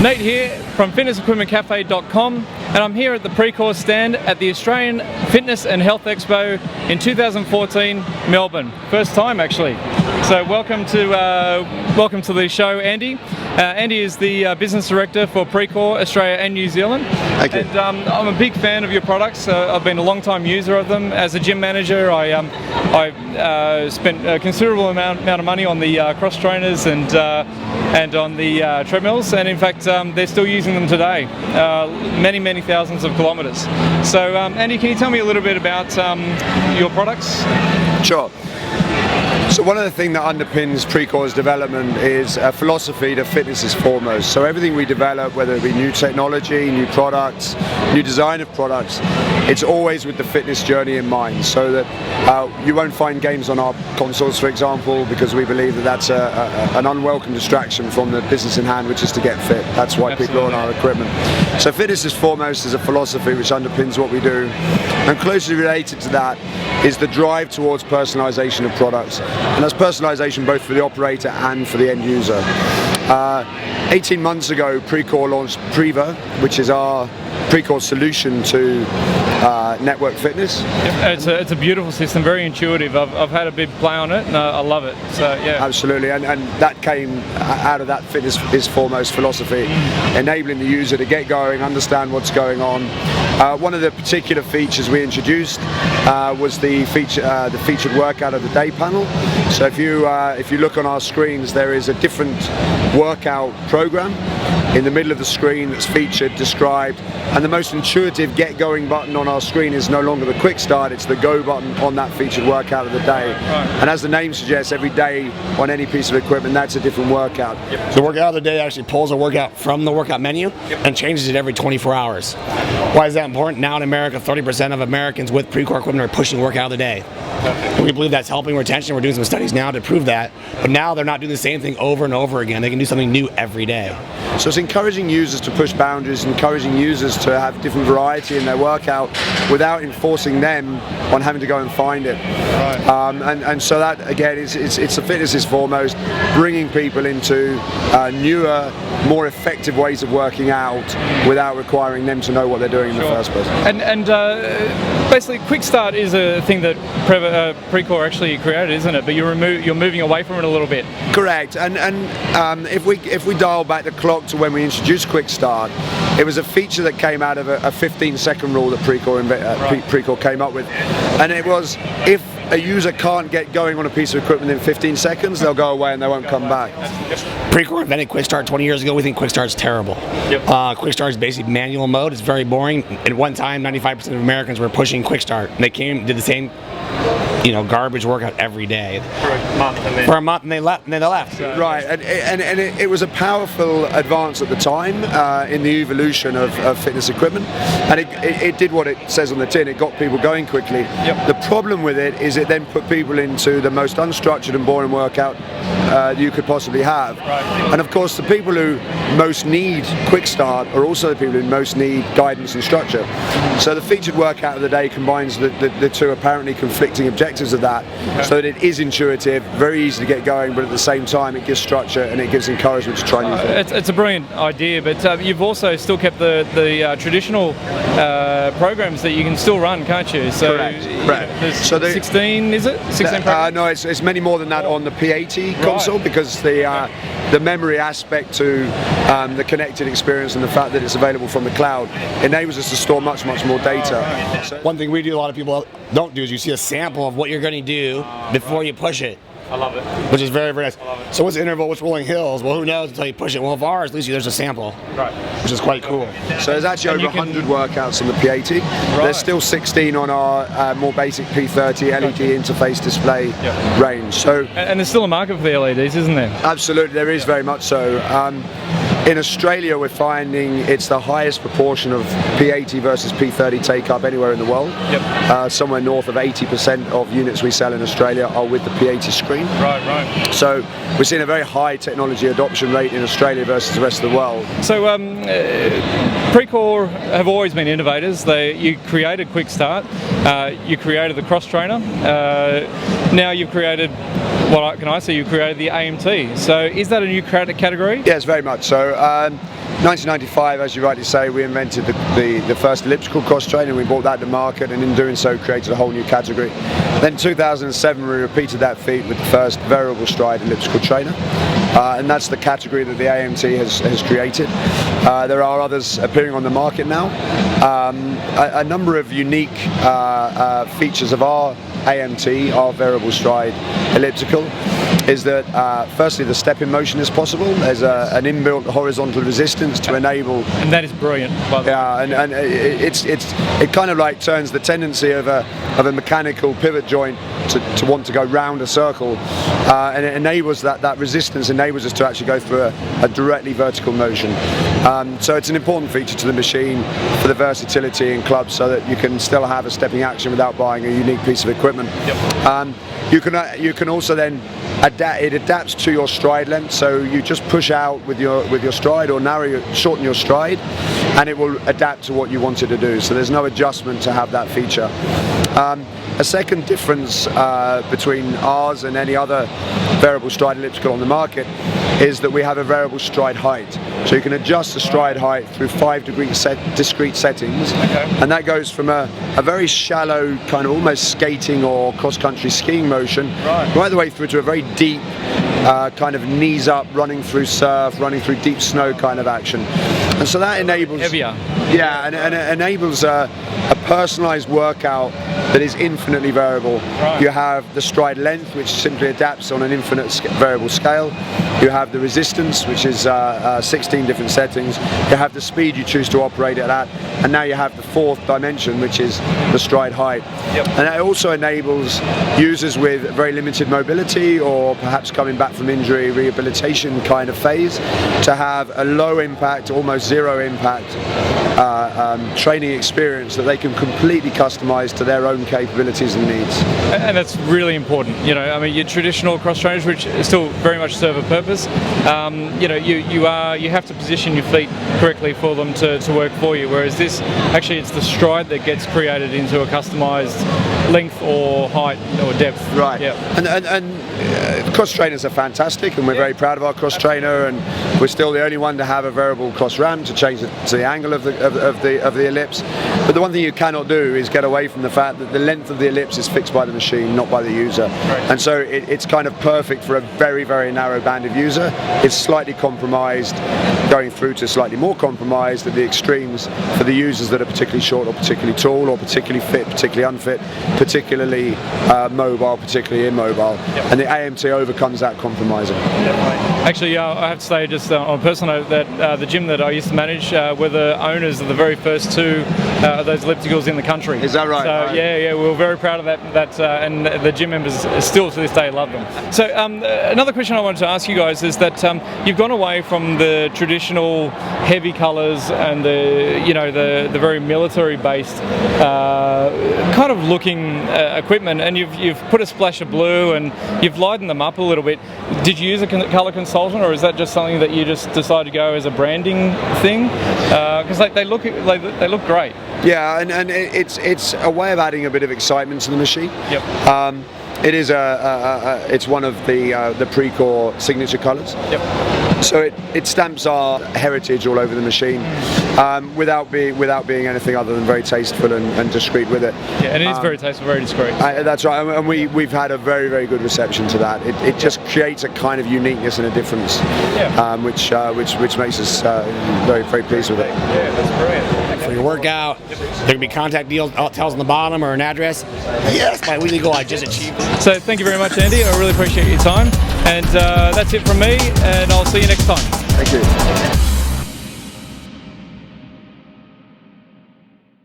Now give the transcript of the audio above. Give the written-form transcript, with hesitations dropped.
Nate here from fitnessequipmentcafe.com, and I'm here at the Precor stand at the Australian Fitness and Health Expo in 2014, Melbourne. First time actually. So welcome to the show, Andy. Andy is the Business Director for Precor Australia and New Zealand. Thank you. And I'm a big fan of your products. I've been a long time user of them. As a gym manager, I spent a considerable amount of money on the cross trainers and on the treadmills, and in fact they're still using them today, many thousands of kilometers. So Andy, can you tell me a little bit about your products? Sure. So one of the things that underpins Precor's development is a philosophy that fitness is foremost. So everything we develop, whether it be new technology, new products, new design of products, it's always with the fitness journey in mind. So that you won't find games on our consoles, for example, because we believe that that's an unwelcome distraction from the business in hand, which is to get fit. That's why people are on our equipment. So fitness is foremost as a philosophy which underpins what we do. And closely related to that is the drive towards personalization of products. And that's personalization both for the operator and for the end user. 18 months ago, Precor launched Preva, which is our Precor solution to network fitness. It's a beautiful system, very intuitive. I've had a big play on it and I love it. So yeah, absolutely, and that came out of that fitness is foremost philosophy, enabling the user to get going, understand what's going on. One of the particular features we introduced was the featured workout of the day panel. So if you look on our screens, there is a different workout program in the middle of the screen that's featured, described, and the most intuitive get going button on our screen is no longer the quick start, it's the go button on that featured workout of the day. And as the name suggests, every day on any piece of equipment, that's a different workout. The workout of the day actually pulls a workout from the workout menu and changes it every 24 hours. Why is that important? Now in America, 30% of Americans with Precor equipment are pushing workout of the day. We believe that's helping retention. We're doing some studies now to prove that, but now they're not doing the same thing over and over again. They can do something new every day. So it's encouraging users to push boundaries, encouraging users to have different variety in their workout without enforcing them on having to go and find it. And so that again, it's the fitness is foremost, bringing people into newer, more effective ways of working out without requiring them to know what they're doing in the first place. And basically, Quick Start is a thing that Precor actually created, isn't it? But you're moving away from it a little bit. Correct. And if we dial back the clock to when we introduced Quick Start, it was a feature that came out of a 15-second rule that Precor came up with, and it was if a user can't get going on a piece of equipment in 15 seconds, they'll go away and they won't come back. Precor invented Quick Start 20 years ago. We think Quick Start's terrible. Quick Start is basically manual mode. It's very boring. At one time, 95% of Americans were pushing Quick Start. And they did the same, garbage workout every day for a month, and they left. Right, and it was a powerful advance at the time in the evolution of fitness equipment, and it did what it says on the tin. It got people going quickly. The problem with it is it then put people into the most unstructured and boring workout you could possibly have. And of course, the people who most need Quick Start are also the people who most need guidance and structure. So the featured workout of the day combines the two apparently conflicting objectives of that, so that it is intuitive, very easy to get going, but at the same time it gives structure and it gives encouragement to try new things. It's a brilliant idea, but you've also still kept the traditional programs that you can still run, can't you? So there's 16, is it? 16 programs? No, it's many more than that on the P80 console, because the memory aspect to the connected experience and the fact that it's available from the cloud enables us to store much more data. So one thing we do, a lot of people don't do, is you see a sample of what you're going to do before you push it. I love it. Which is very nice. So what's the interval, what's rolling hills? Well, who knows until you push it. Well, with ours, at least there's a sample, which is quite cool. So there's actually over 100 workouts on the P80. There's still 16 on our more basic P30 LED interface display range. So and there's still a market for the LEDs, isn't there? Absolutely, there is very much so. In Australia, we're finding it's the highest proportion of P80 versus P30 take-up anywhere in the world. Somewhere north of 80% of units we sell in Australia are with the P80 screen. Right. So we're seeing a very high technology adoption rate in Australia versus the rest of the world. So Precor have always been innovators. You created Quick Start, you created the cross trainer, now you've created, what can I say, you created the AMT. So is that a new category? Yes, very much so. 1995, as you rightly say, we invented the first elliptical cross trainer. We brought that to market, and in doing so created a whole new category. Then 2007, we repeated that feat with the first variable stride elliptical trainer, and that's the category that the AMT has created. There are others appearing on the market now. A number of unique features of our AMT, our variable stride elliptical, is that firstly the step in motion is possible. There's an inbuilt horizontal resistance to enable, and that is brilliant, by the way. And it kind of like turns the tendency of a mechanical pivot joint to want to go round a circle, and it enables that resistance enables us to actually go through a directly vertical motion. So it's an important feature to the machine for the versatility in clubs, so that you can still have a stepping action without buying a unique piece of equipment. Yep. You can also then it adapts to your stride length, so you just push out with your stride or shorten your stride, and it will adapt to what you want it to do. So there's no adjustment to have that feature. A second difference between ours and any other variable stride elliptical on the market is that we have a variable stride height. So you can adjust the stride height through 5 discrete settings, and that goes from a very shallow kind of almost skating or cross-country skiing motion right the way through to a very deep kind of knees up, running through surf, running through deep snow kind of action. And so that enables heavier. Yeah, and it enables a personalized workout that is infinitely variable. You have the stride length, which simply adapts on an infinite variable scale. You have the resistance, which is 16 different settings. You have the speed you choose to operate it at, and now you have the fourth dimension, which is the stride height. And it also enables users with very limited mobility, or perhaps coming back from injury rehabilitation kind of phase, to have a low impact, almost zero impact training experience that they can completely customize to their own capabilities and needs. And that's really important. You know, I mean, your traditional cross trainers, which still very much serve a purpose, you know, you have to position your feet correctly for them to work for you, whereas this, actually, it's the stride that gets created into a customized length or height or depth. Right. Yeah. And cross trainers are fantastic, and we're very proud of our cross trainer, and we're still the only one to have a variable cross ram to change the angle of the ellipse. But the one thing you cannot do is get away from the fact that the length of the ellipse is fixed by the machine, not by the user. And so it's kind of perfect for a very, very narrow band of user. It's slightly compromised, going through to slightly more compromised at the extremes for the users that are particularly short or particularly tall or particularly fit, particularly unfit, particularly mobile, particularly immobile. And the AMT overcomes that compromising. Actually, I have to say, just on a personal note, that the gym that I used to manage were the owners of the very first two of those ellipticals in the country. Is that right? So yeah, we were very proud of that, and the gym members still to this day love them. So another question I wanted to ask you guys is that you've gone away from the traditional heavy colours and the very military-based kind of looking equipment, and you've put a splash of blue and you've lightened them up a little bit. Did you use a colour consultant, or is that just something that you just decided to go as a branding thing? Because they look great. Yeah, and it's a way of adding a bit of excitement to the machine. It is it's one of the Precor signature colours. So it stamps our heritage all over the machine, without being anything other than very tasteful and discreet with it. Yeah, and it is very tasteful, very discreet. That's right, and we've had a very, very good reception to that. It just creates a kind of uniqueness and a difference, which makes us very, very pleased with it. Yeah, that's brilliant. For your workout, there can be contact details on the bottom or an address. Yes, my weekly goal I just achieved. So thank you very much, Andy. I really appreciate your time, and that's it from me, and I'll see you next time. Thank you.